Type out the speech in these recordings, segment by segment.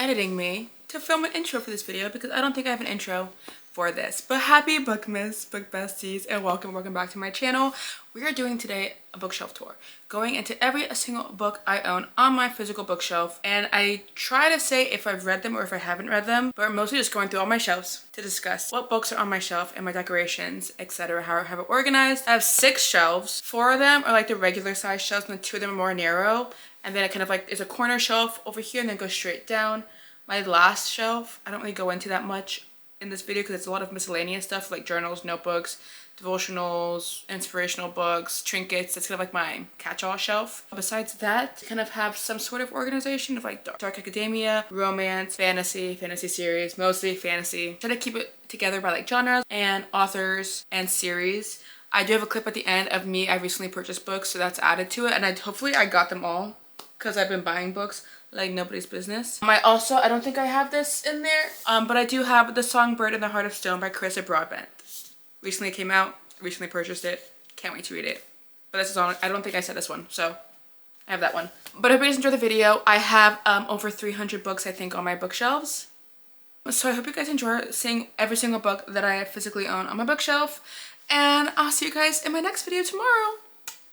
editing me to film an intro for this video because I don't think I have an intro for this. But happy Bookmas, book besties, and welcome back to my channel. We are doing today a bookshelf tour, going into every single book I own on my physical bookshelf, and I try to say if I've read them or if I haven't read them, but I'm mostly just going through all my shelves to discuss what books are on my shelf and my decorations, etc., how I have it organized. I have 6 shelves. 4 of them are like the regular size shelves and 2 of them are more narrow, and then it kind of like is a corner shelf over here and then goes straight down. My last shelf, I don't really go into that much in this video because it's a lot of miscellaneous stuff like journals, notebooks, devotionals, inspirational books, trinkets. That's kind of like my catch-all shelf. Besides that, kind of have some sort of organization of like dark academia, romance, fantasy series, mostly fantasy. Try to keep it together by like genres and authors and series. I do have a clip at the end of me. I recently purchased books, so that's added to it, and hopefully I got them all because I've been buying books like nobody's business. I don't think I have this in there, but I do have The Songbird in the Heart of Stone by Carissa Broadbent. Recently came out, recently purchased it, can't wait to read it. But this is on, I don't think I said this one, so I have that one. But I hope you guys enjoyed the video. I have over 300 books I think on my bookshelves. So I hope you guys enjoy seeing every single book that I physically own on my bookshelf, and I'll see you guys in my next video tomorrow.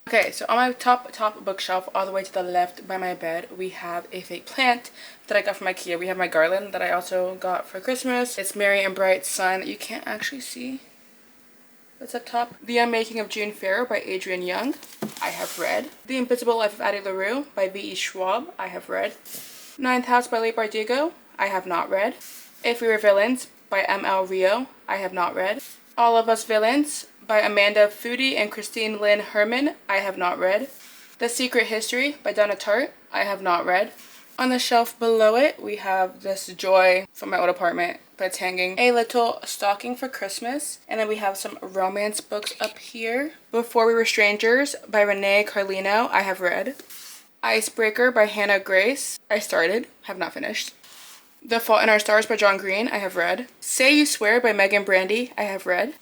Okay, so on my top bookshelf, all the way to the left by my bed, we have a fake plant that I got from IKEA. We have my garland that I also got for Christmas. It's Merry and Bright Sun that you can't actually see. That's up top. The Unmaking of June Farrow by Adrienne Young, I have read. The Invisible Life of Addie LaRue by V.E. Schwab, I have read. Ninth House by Leigh Bardugo, I have not read. If We Were Villains by M.L. Rio, I have not read. All of Us Villains by Amanda Foody and Christine Lynn Herman, I have not read. The Secret History by Donna Tartt, I have not read. On the shelf below it, we have this Joy from my old apartment, but it's hanging. A Little Stocking for Christmas. And then we have some romance books up here. Before We Were Strangers by Renee Carlino, I have read. Icebreaker by Hannah Grace, I started, have not finished. The Fault in Our Stars by John Green, I have read. Say You Swear by Megan Brandy, I have read.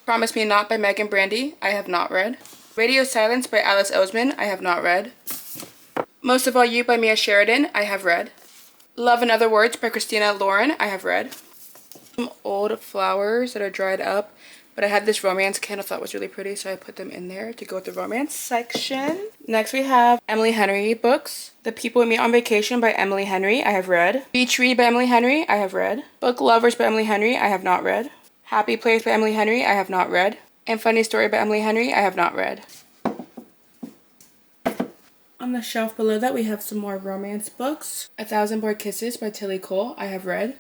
Promise Me Not by Megan Brandy, I have not read. Radio Silence by Alice Oseman, I have not read. Most of All You by Mia Sheridan, I have read. Love in Other Words by Christina Lauren, I have read. Some old flowers that are dried up, but I had this romance candle I thought was really pretty, so I put them in there to go with the romance section. Next we have Emily Henry books. The People We Meet on Vacation by Emily Henry, I have read. Beach Read by Emily Henry, I have read. Book Lovers by Emily Henry, I have not read. Happy Place by Emily Henry, I have not read. And Funny Story by Emily Henry, I have not read. On the shelf below that, we have some more romance books. A Thousand Bored Kisses by Tilly Cole, I have read.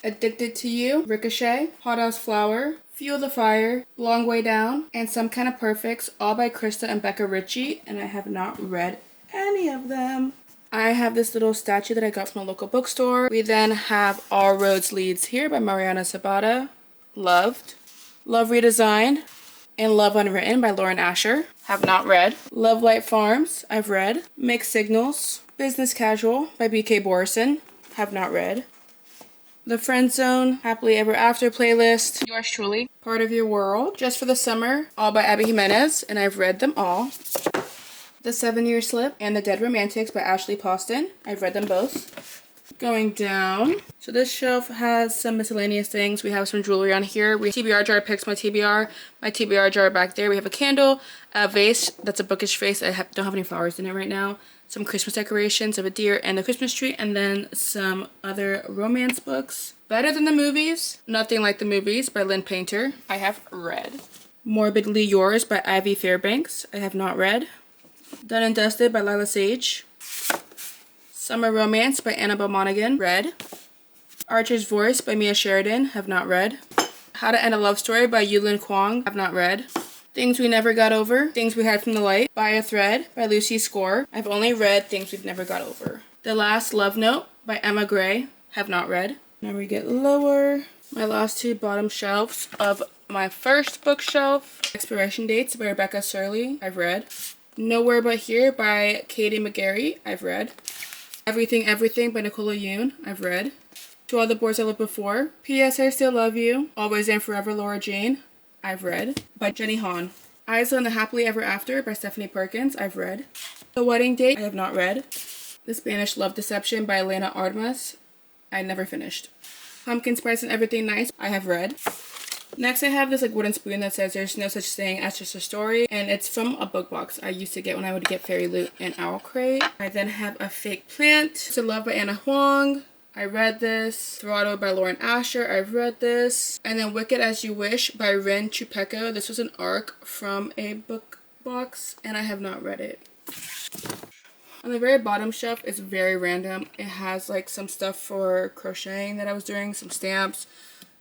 Addicted to You, Ricochet, Hothouse Flower, Fuel the Fire, Long Way Down, and Some Kind of Perfects, all by Krista and Becca Ritchie, and I have not read any of them. I have this little statue that I got from a local bookstore. We then have All Roads Leads Here by Mariana Sabata. Loved. Love Redesigned and Love Unwritten by Lauren Asher, have not read. Love Light Farms, I've read. Mixed Signals, Business Casual by B.K. Borison, have not read. The Friend Zone, Happily Ever After playlist, Yours Truly, Part of Your World, Just for the Summer, all by Abby Jimenez, and I've read them all. The 7-Year Slip and The Dead Romantics by Ashley Poston, I've read them both. Going down, so this shelf has some miscellaneous things. We have some jewelry on here. We have TBR jar picks, my TBR jar back there. We have a candle, a vase that's a bookish vase. Don't have any flowers in it right now. Some Christmas decorations of a deer and the Christmas tree, and then some other romance books. Better Than the Movies, Nothing Like the Movies by Lynn Painter, I have read. Morbidly Yours by Ivy Fairbanks, I have not read. Done and Dusted by Lila Sage. Summer Romance by Annabelle Monaghan, read. Archer's Voice by Mia Sheridan, have not read. How to End a Love Story by Yulin Kwong, have not read. Things We Never Got Over, Things We Had from the Light, By a Thread by Lucy Score. I've only read Things We've Never Got Over. The Last Love Note by Emma Gray, have not read. Now we get lower. My last 2 bottom shelves of my first bookshelf. Expiration Dates by Rebecca Surley, I've read. Nowhere But Here by Katie McGarry, I've read. Everything by Nicola Yoon, I've read. To All the Boys I Loved Before, P.S. I Still Love You, Always and Forever Laura Jane, I've read. By Jenny Han. Isla and the Happily Ever After by Stephanie Perkins, I've read. The Wedding Date, I have not read. The Spanish Love Deception by Elena Artemis, I never finished. Pumpkin Spice and Everything Nice, I have read. Next, I have this like wooden spoon that says there's no such thing as just a story, and it's from a book box I used to get when I would get Fairy Loot and Owl Crate. I then have A Fake Plant, To Love by Anna Huang. I read this. Throttle by Lauren Asher, I've read this. And then Wicked As You Wish by Rin Chupeco. This was an arc from a book box, and I have not read it. On the very bottom shelf is very random. It has like some stuff for crocheting that I was doing, some stamps,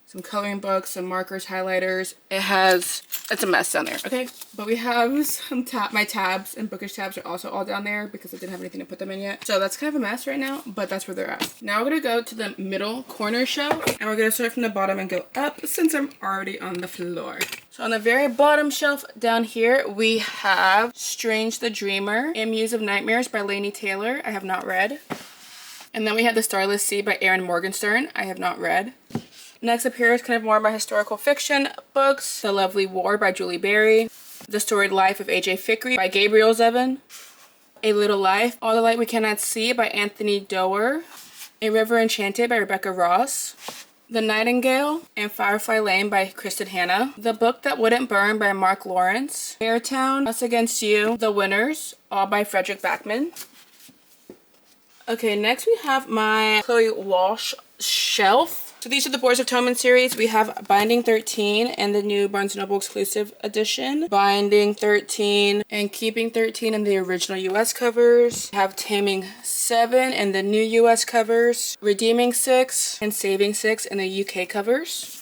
some coloring books, some markers, highlighters. It's a mess down there, okay? But we have some my tabs and bookish tabs are also all down there because I didn't have anything to put them in yet. So that's kind of a mess right now, but that's where they're at. Now we're gonna go to the middle corner shelf, and we're gonna start from the bottom and go up since I'm already on the floor. So on the very bottom shelf down here, we have Strange the Dreamer and Muse of Nightmares by Laini Taylor. I have not read. And then we have The Starless Sea by Erin Morgenstern. I have not read. Next up here is kind of more of my historical fiction books. The Lovely War by Julie Berry. The Storied Life of A.J. Fikry by Gabriel Zevin. A Little Life, All the Light We Cannot See by Anthony Doerr. A River Enchanted by Rebecca Ross. The Nightingale and Firefly Lane by Kristen Hanna. The Book That Wouldn't Burn by Mark Lawrence. Beartown, Us Against You, The Winners, all by Frederick Backman. Okay, next we have my Chloe Walsh shelf. So these are the Boards of Toman series. We have Binding 13 and the new Barnes & Noble exclusive edition. Binding 13 and Keeping 13 in the original US covers. We have Taming 7 and the new US covers. Redeeming 6 and Saving 6 in the UK covers.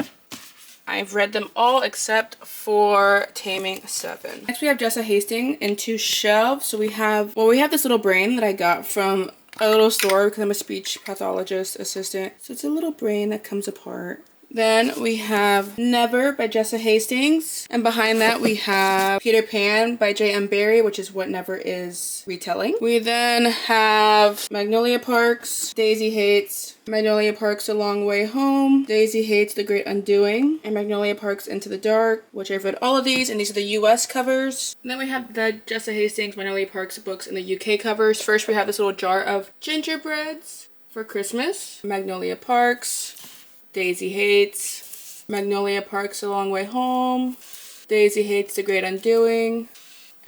I've read them all except for Taming 7. Next we have Jessa Hastings in 2 shelves. So we have this little brain that I got from a little store because I'm a speech pathologist assistant. So it's a little brain that comes apart. Then we have Never by Jessa Hastings. And behind that we have Peter Pan by J.M. Barrie, which is what Never is retelling. We then have Magnolia Parks, Daisy Hates, Magnolia Parks A Long Way Home, Daisy Hates The Great Undoing, and Magnolia Parks Into the Dark, which I've read all of these, and these are the US covers. And then we have the Jessa Hastings Magnolia Parks books in the UK covers. First we have this little jar of gingerbreads for Christmas. Magnolia Parks, Daisy Hates, Magnolia Parks A Long Way Home, Daisy Hates The Great Undoing,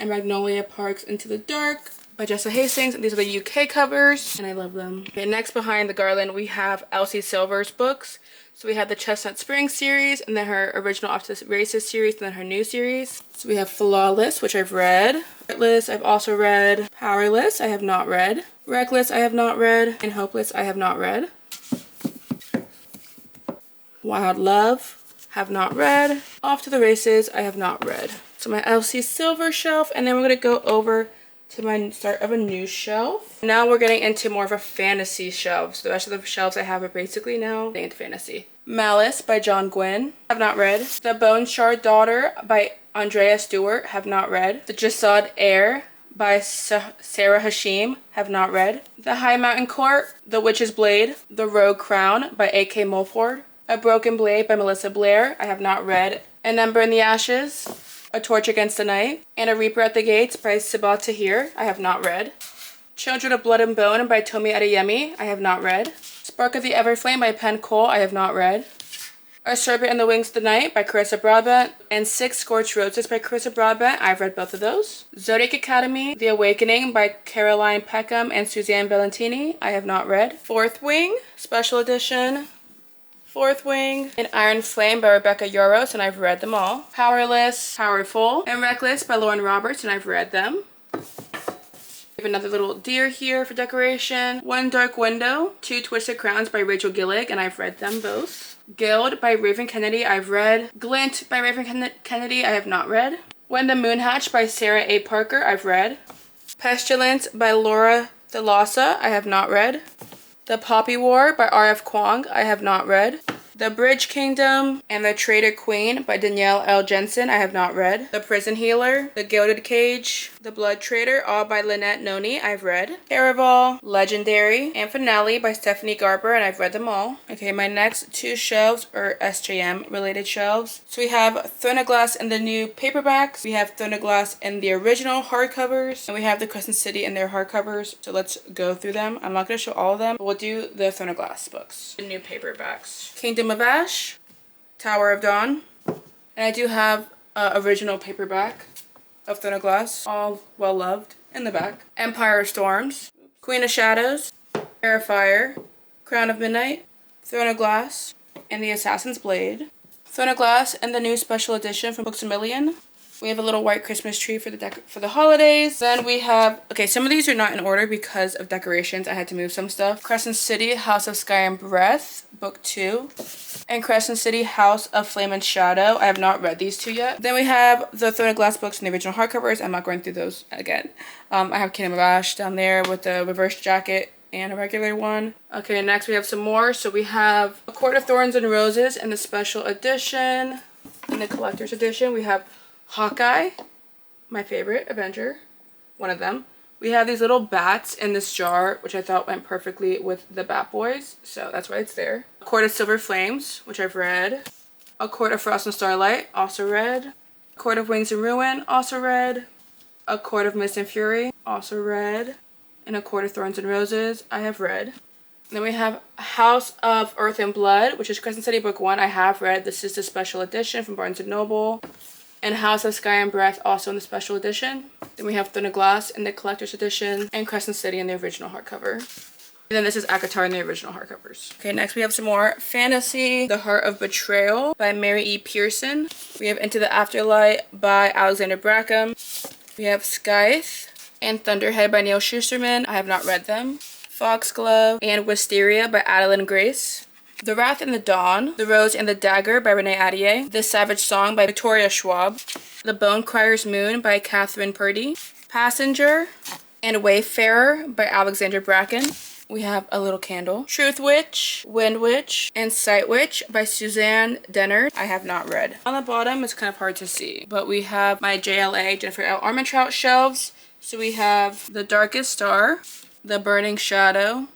and Magnolia Parks Into the Dark by Jessa Hastings. And these are the UK covers, and I love them. Okay, next behind the garland, we have Elsie Silver's books. So we have the Chestnut Spring series, and then her original Off to the Races series, and then her new series. So we have Flawless, which I've read. Heartless, I've also read. Powerless, I have not read. Reckless, I have not read. And Hopeless, I have not read. Wild Love, have not read. Off to the Races, I have not read. So my Elsie Silver shelf, and then we're going to go over to my start of a new shelf. Now we're getting into more of a fantasy shelf. So the rest of the shelves I have are basically now getting into fantasy. Malice by John Gwynne, have not read. The Bone Shard Daughter by Andrea Stewart, have not read. The Jasad Heir by Sarah Hashim, have not read. The High Mountain Court, The Witch's Blade, The Rogue Crown by A.K. Mulford. A Broken Blade by Melissa Blair, I have not read. An Ember in the Ashes, A Torch Against the Night, and A Reaper at the Gates by Sabaa Tahir, I have not read. Children of Blood and Bone by Tomi Adeyemi, I have not read. Spark of the Everflame by Penn Cole, I have not read. A Serpent in the Wings of the Night by Carissa Broadbent, and 6 Scorched Roses by Carissa Broadbent, I've read both of those. Zodiac Academy, The Awakening by Caroline Peckham and Suzanne Valentini, I have not read. Fourth Wing, Special Edition, Fourth Wing, and Iron Flame by Rebecca Yoros, and I've read them all. Powerless, Powerful, and Reckless by Lauren Roberts, and I've read them. We have another little deer here for decoration. One Dark Window, 2 Twisted Crowns by Rachel Gillig, and I've read them both. Guild by Raven Kennedy, I've read. Glint by Raven Kennedy, I have not read. When the Moon Hatched by Sarah A. Parker, I've read. Pestilence by Laura DeLossa, I have not read. The Poppy War by R.F. Kuang, I have not read. The Bridge Kingdom and The Traitor Queen by Danielle L. Jensen, I have not read. The Prison Healer, The Gilded Cage, The Blood Traitor, all by Lynette Noni, I've read. Caraval, Legendary, and Finale by Stephanie Garber, and I've read them all. Okay, my next two shelves are SJM related shelves. So we have Throne of Glass in the new paperbacks. We have Throne of Glass in the original hardcovers, and we have the Crescent City in their hardcovers. So let's go through them. I'm not going to show all of them, but we'll do the Throne of Glass books. The new paperbacks. Kingdom of Ash, Tower of Dawn, and I do have original paperback of Throne of Glass, all well loved in the back. Empire of Storms, Queen of Shadows, Air of Fire, Crown of Midnight, Throne of Glass, and The Assassin's Blade. Throne of Glass and the new special edition from Books A Million. We have a little white Christmas tree for the holidays. Then we have, okay, some of these are not in order because of decorations. I had to move some stuff. Crescent City, House of Sky and Breath, book 2. And Crescent City, House of Flame and Shadow. I have not read these two yet. Then we have the Throne of Glass books in the original hardcovers. I'm not going through those again. I have Kingdom of Ash down there with the reverse jacket and a regular one. Okay, next we have some more. So we have A Court of Thorns and Roses in the special edition. In the collector's edition, we have Hawkeye, my favorite Avenger, one of them. We have these little bats in this jar, which I thought went perfectly with the Bat Boys, so that's why it's there. A Court of Silver Flames, which I've read. A Court of Frost and Starlight, also read. A Court of Wings and Ruin, also read. A Court of Mist and Fury, also read. And A Court of Thorns and Roses, I have read. Then we have House of Earth and Blood, which is Crescent City Book 1, I have read. This is the special edition from Barnes & Noble. And House of Sky and Breath, also in the special edition. Then we have Throne of Glass in the collector's edition, and Crescent City in the original hardcover. And then this is ACOTAR in the original hardcovers. Okay, next we have some more fantasy. The Heart of Betrayal by Mary E. Pearson. We have Into the Afterlight by Alexander Brackham. We have Scythe and Thunderhead by Neil Shusterman. I have not read them. Foxglove and Wisteria by Adeline Grace. The Wrath and the Dawn, The Rose and the Dagger by Renee Attier, The Savage Song by Victoria Schwab, The Bone Crier's Moon by Catherine Purdy, Passenger and Wayfarer by Alexander Bracken. We have A Little Candle, Truth Witch, Wind Witch, and Sight Witch by Suzanne Dennard. I have not read. On the bottom, it's kind of hard to see, but we have my JLA, Jennifer L. Armentrout shelves. So we have The Darkest Star, The Burning Shadow,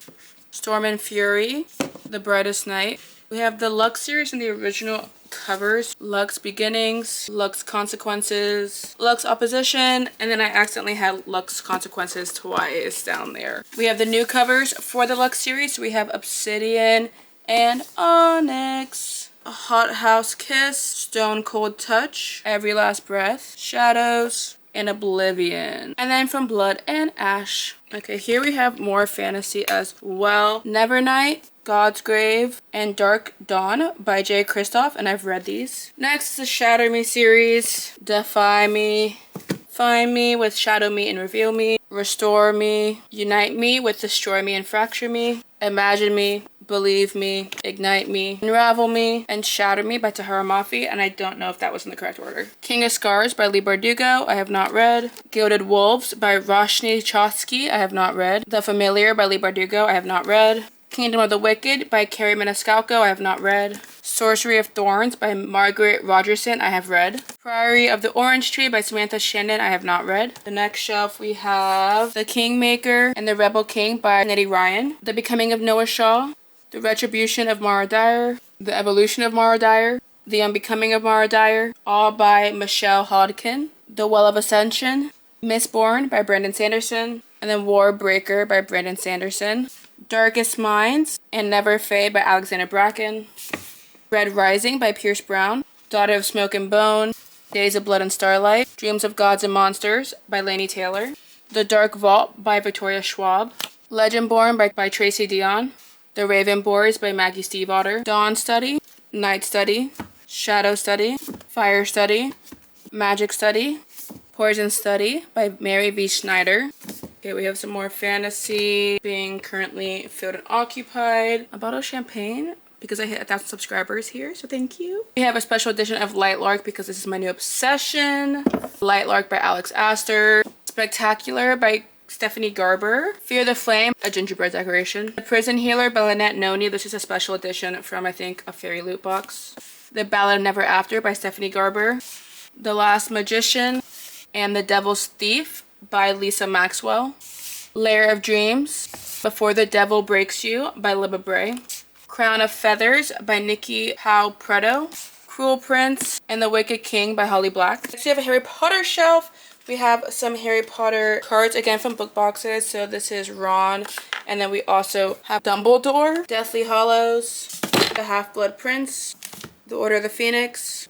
Storm and Fury, The Brightest Night. We have the Lux series in the original covers. Lux Beginnings, Lux Consequences, Lux Opposition, and then I accidentally had Lux Consequences twice down there. We have the new covers for the Lux series. We have Obsidian and Onyx, A Hot House Kiss, Stone Cold Touch, Every Last Breath, Shadows, and Oblivion. And then from Blood and Ash. Okay, here we have more fantasy as well. Nevernight, God's Grave, and Dark Dawn by Jay Kristoff, and I've read these. Next is the Shatter Me series. Defy Me, Find Me with Shadow Me and Reveal Me, Restore Me, Unite Me with Destroy Me and Fracture Me, Imagine Me, Believe Me, Ignite Me, Unravel Me, and Shatter Me by Tahara Mafi, and I don't know if that was in the correct order. King of Scars by Lee Bardugo, I have not read. Gilded Wolves by Roshni Chosky, I have not read. The Familiar by Lee Bardugo, I have not read. Kingdom of the Wicked by Carrie Maniscalco, I have not read. Sorcery of Thorns by Margaret Rogerson, I have read. Priory of the Orange Tree by Samantha Shandon, I have not read. The next shelf we have The Kingmaker and the Rebel King by Nettie Ryan. The Becoming of Noah Shaw. The Retribution of Mara Dyer, The Evolution of Mara Dyer, The Unbecoming of Mara Dyer, all by Michelle Hodkin. The Well of Ascension, Mistborn by Brandon Sanderson, and then Warbreaker by Brandon Sanderson. Darkest Minds and Never Fade by Alexander Bracken. Red Rising by Pierce Brown. Daughter of Smoke and Bone, Days of Blood and Starlight. Dreams of Gods and Monsters by Lainey Taylor. The Dark Vault by Victoria Schwab. Legendborn by Tracy Dion. The Raven Boys by Maggie Stiefvater. Dawn Study, Night Study, Shadow Study, Fire Study, Magic Study, Poison Study by Mary V. Schneider. Okay, we have some more fantasy being currently filled and occupied. A bottle of champagne because I hit 1,000 subscribers here, so thank you. We have a special edition of Lightlark because this is my new obsession. Lightlark by Alex Astor. Spectacular by Stephanie Garber. Fear the Flame, a gingerbread decoration. The Prison Healer by Lynette Noni. This is a special edition from, I think, a Fairy Loot box. The Ballad of Never After by Stephanie Garber. The Last Magician and the Devil's Thief by Lisa Maxwell. Lair of Dreams, Before the Devil Breaks You by Libba Bray. Crown of Feathers by Nikki Powell Preto. Cruel Prince and the Wicked King by Holly Black. Next we have a Harry Potter shelf. We have some Harry Potter cards, again from book boxes. So this is Ron, and then we also have Dumbledore, Deathly Hallows, the Half-Blood Prince, the Order of the Phoenix,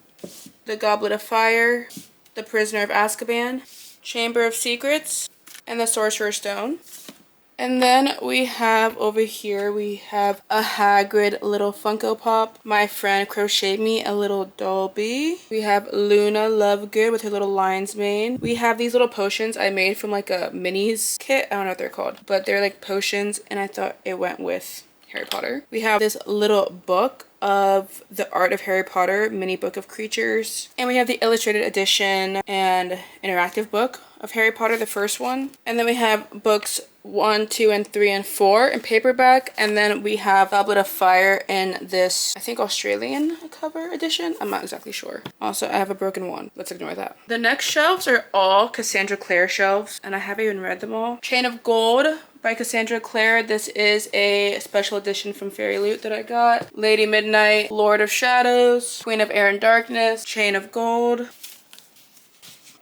the Goblet of Fire, the Prisoner of Azkaban, Chamber of Secrets, and the Sorcerer's Stone. And then we have over here, we have a Hagrid little Funko Pop. My friend crocheted me a little Dolby. We have Luna Lovegood with her little lion's mane. We have these little potions I made from like a minis kit. I don't know what they're called, but they're like potions, and I thought it went with Harry Potter. We have this little book of the Art of Harry Potter mini book of creatures, and we have the illustrated edition and interactive book of Harry Potter, the first one. And then we have books 1, 2, and 3, and 4 in paperback, and then we have Goblet of Fire in this, I think, Australian cover edition. I'm not exactly sure. Also, I have a broken one. Let's ignore that. The next shelves are all Cassandra Clare shelves, and I haven't even read them all. Chain of Gold by Cassandra Clare. This is a special edition from Fairy Loot that I got. Lady Midnight, Lord of Shadows, Queen of Air and Darkness, Chain of Gold.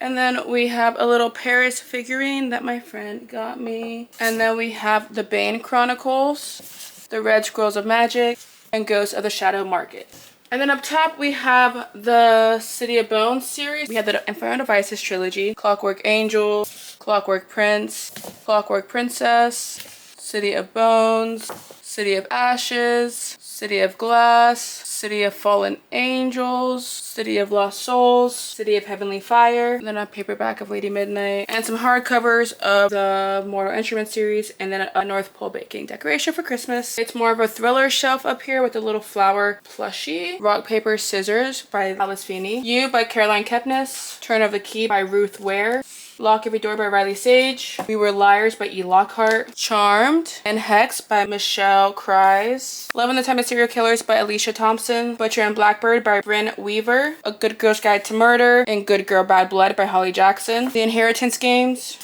And then we have a little Paris figurine that my friend got me. And then we have the Bane Chronicles, the Red Scrolls of Magic, and Ghosts of the Shadow Market. And then up top we have the City of Bones series. We have the Inferno Devices trilogy, Clockwork Angel, Clockwork Prince, Clockwork Princess, City of Bones, City of Ashes, City of Glass, City of Fallen Angels, City of Lost Souls, City of Heavenly Fire, and then a paperback of Lady Midnight, and some hardcovers of the Mortal Instruments series, and then a North Pole baking decoration for Christmas. It's more of a thriller shelf up here with a little flower plushie. Rock, Paper, Scissors by Alice Feeney. You by Caroline Kepnes. Turn of the Key by Ruth Ware. Lock Every Door by Riley Sage. We Were Liars by E. Lockhart. Charmed and Hex by Michelle Cries. Love in the Time of Serial Killers by Alicia Thompson. Butcher and Blackbird by Bryn Weaver. A Good Girl's Guide to Murder and Good Girl Bad Blood by Holly Jackson. The Inheritance Games,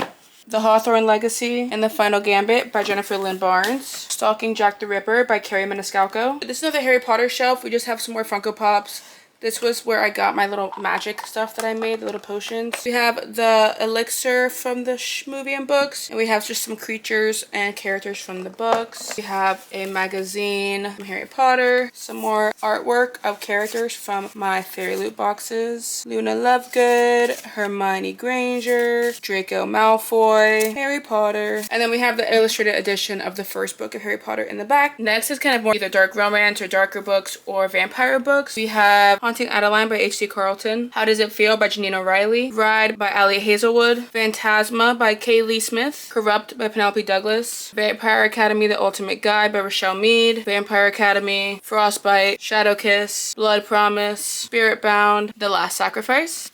The Hawthorne Legacy, and The Final Gambit by Jennifer Lynn Barnes. Stalking Jack the Ripper by Carrie Maniscalco. This is another Harry Potter shelf. We just have some more Funko Pops. This was where I got my little magic stuff that I made, the little potions. We have the elixir from the movie and books. And we have just some creatures and characters from the books. We have a magazine from Harry Potter. Some more artwork of characters from my Fairy Loot boxes. Luna Lovegood, Hermione Granger, Draco Malfoy, Harry Potter. And then we have the illustrated edition of the first book of Harry Potter in the back. Next is kind of more either dark romance or darker books or vampire books. We have Haunting Adeline by H.C. Carlton, How Does It Feel by Janine O'Reilly, Ride by Allie Hazelwood, Phantasma by Kaylee Smith, Corrupt by Penelope Douglas, Vampire Academy The Ultimate Guide by Rochelle Mead, Vampire Academy, Frostbite, Shadow Kiss, Blood Promise, Spirit Bound, The Last Sacrifice.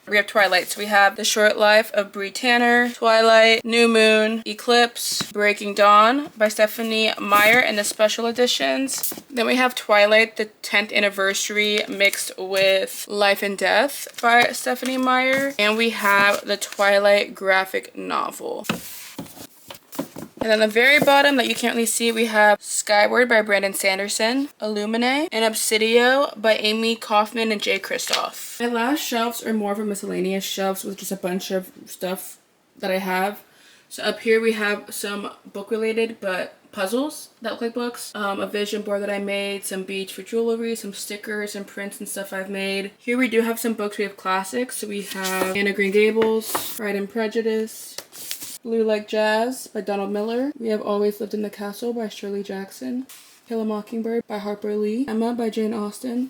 We have Twilight. So we have The Short Life of Bree Tanner, Twilight, New Moon, Eclipse, Breaking Dawn by Stephanie Meyer in the special editions. Then we have Twilight, the 10th anniversary mixed with Life and Death by Stephanie Meyer. And we have the Twilight graphic novel. And then the very bottom that you can't really see, we have Skyward by Brandon Sanderson, Illumine, and Obsidio by Amy Kaufman and Jay Kristoff. My last shelves are more of a miscellaneous shelves with just a bunch of stuff that I have. So up here we have some book-related but puzzles that look like books, a vision board that I made, some beads for jewelry, some stickers and prints and stuff I've made. Here we do have some books. We have classics. So we have Anne of Green Gables, Pride and Prejudice, Blue Like Jazz by Donald Miller. We have Always Lived in the Castle by Shirley Jackson. Kill a Mockingbird by Harper Lee. Emma by Jane Austen.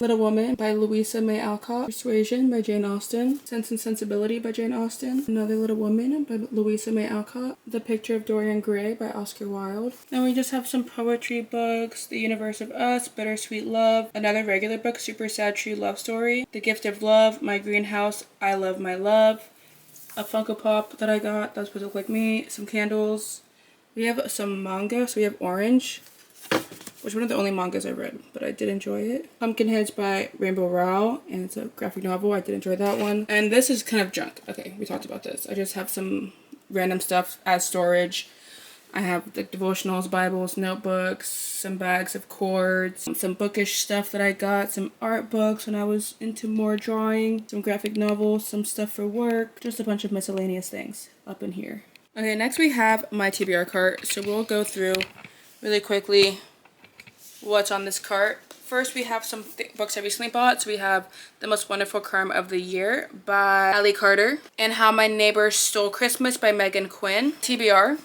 Little Woman by Louisa May Alcott. Persuasion by Jane Austen. Sense and Sensibility by Jane Austen. Another Little Woman by Louisa May Alcott. The Picture of Dorian Gray by Oscar Wilde. Then we just have some poetry books. The Universe of Us, Bittersweet Love. Another regular book, Super Sad True Love Story. The Gift of Love, My Greenhouse, I Love My Love. a Funko Pop that I got that's supposed to look like me, some candles. We have some manga, so we have Orange, which is one of the only mangas I read, but I did enjoy it. Pumpkinheads by Rainbow Rowell, and it's a graphic novel. I did enjoy that one. And this is kind of junk. Okay, we talked about this. I just have some random stuff as storage. I have like devotionals, Bibles, notebooks, some bags of cords, some bookish stuff that I got, some art books when I was into more drawing, some graphic novels, some stuff for work, just a bunch of miscellaneous things up in here. Okay, next we have my TBR cart. So we'll go through really quickly what's on this cart. First, we have some books I recently bought. So we have The Most Wonderful Crime of the Year by Ali Carter, and How My Neighbor Stole Christmas by Megan Quinn. TBR.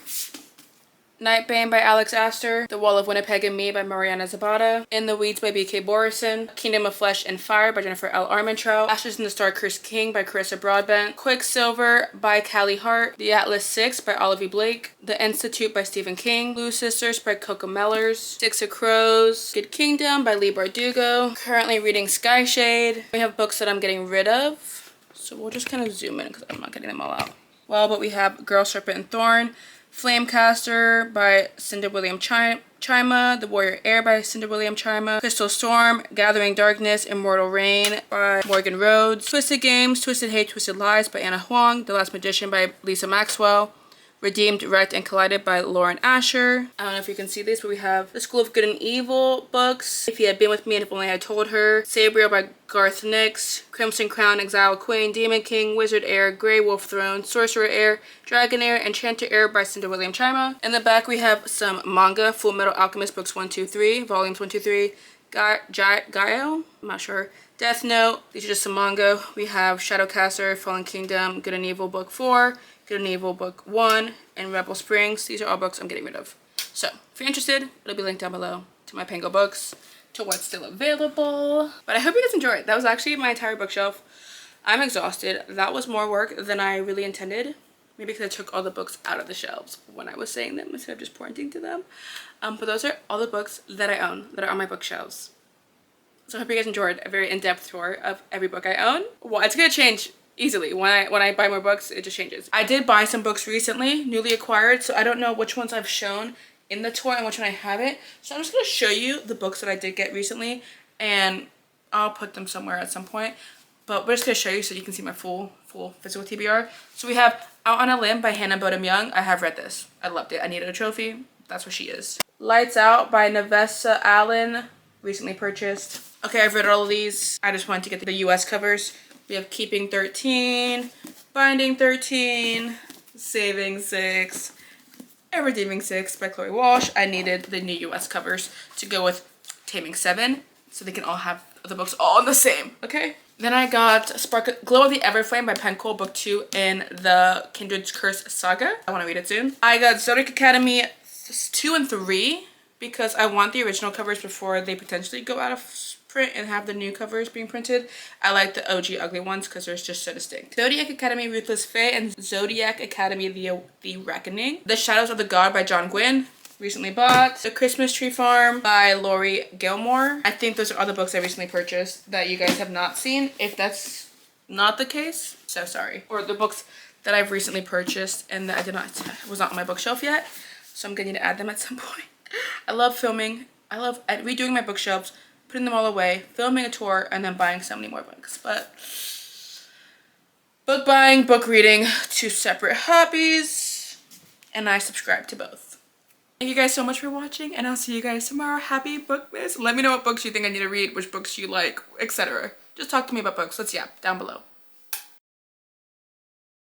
Nightbane by Alex Astor, The Wall of Winnipeg and Me by Mariana Zapata, In the Weeds by B.K. Borison, Kingdom of Flesh and Fire by Jennifer L. Armentrout, Ashes in the Star-Cursed King by Carissa Broadbent, Quicksilver by Callie Hart, The Atlas Six by Olivia Blake, The Institute by Stephen King, Blue Sisters by Coco Mellers, Six of Crows, Good Kingdom by Lee Bardugo, currently reading Skyshade. We have books that I'm getting rid of, so we'll just kind of zoom in because I'm not getting them all out. Well, but we have Girl, Serpent, and Thorn, Flamecaster by Cinda William Chima, The Warrior Air by Cinda William Chima, Crystal Storm, Gathering Darkness, Immortal Rain by Morgan Rhodes, Twisted Games, Twisted Hate, Twisted Lies by Anna Huang, The Last Magician by Lisa Maxwell, Redeemed, Wrecked, and Collided by Lauren Asher. I don't know if you can see these, but we have The School of Good and Evil books, If He Had Been With Me and If Only I Had Told Her, Sabriel by Garth Nix, Crimson Crown, Exile Queen, Demon King, Wizard Heir, Grey Wolf Throne, Sorcerer Heir, Dragon Heir, Enchanter Heir by Cinda William Chima. In the back we have some manga, Full Metal Alchemist books 1, 2, 3, volumes 1, 2, 3, Gaio, I'm not sure, Death Note. These are just some manga. We have Shadowcaster, Fallen Kingdom, Good and Evil book 4, Good and Evil book 1, and Rebel Springs. These are all books I'm getting rid of. So if you're interested, it'll be linked down below to my Pango books, to what's still available. But I hope you guys enjoyed. That was actually my entire bookshelf. I'm exhausted. That was more work than I really intended. Maybe because I took all the books out of the shelves when I was saying them instead of just pointing to them. But those are all the books that I own that are on my bookshelves. So I hope you guys enjoyed a very in-depth tour of every book I own. Well, it's gonna change easily. When I buy more books, it just changes. I did buy some books recently, newly acquired, so I don't know which ones I've shown in the tour and which one I haven't. So I'm just going to show you the books that I did get recently, and I'll put them somewhere at some point. But we're just going to show you so you can see my full physical TBR. So we have Out on a Limb by Hannah Bodum Young. I have read this. I loved it. I needed a trophy. That's what she is. Lights Out by Nevessa Allen. Recently purchased. Okay, I've read all of these. I just wanted to get the US covers. We have Keeping 13, Binding 13, Saving 6, and Redeeming 6 by Chloe Walsh. I needed the new US covers to go with Taming 7, so they can all have the books all in the same, okay? Then I got Glow of the Everflame by Pencool, book 2 in the Kindred's Curse saga. I want to read it soon. I got Zodiac Academy 2 and 3 because I want the original covers before they potentially go out of print and have the new covers being printed. I like the OG ugly ones because they're just so distinct. Zodiac Academy Ruthless Fate and Zodiac Academy The Reckoning. The Shadows of the God by John Gwynne. Recently bought. The Christmas Tree Farm by Lori Gilmore. I think those are all the books I recently purchased that you guys have not seen. If that's not the case, so sorry. Or the books that I've recently purchased and that was not on my bookshelf yet. So I'm going to add them at some point. I love filming. I love redoing my bookshelves, putting them all away, filming a tour, and then buying so many more books. But book buying, book reading, 2 separate hobbies, and I subscribe to both. Thank you guys so much for watching, and I'll see you guys tomorrow. Happy Bookmas. Let me know what books you think I need to read, which books you like, etc. Just talk to me about books. Let's down below.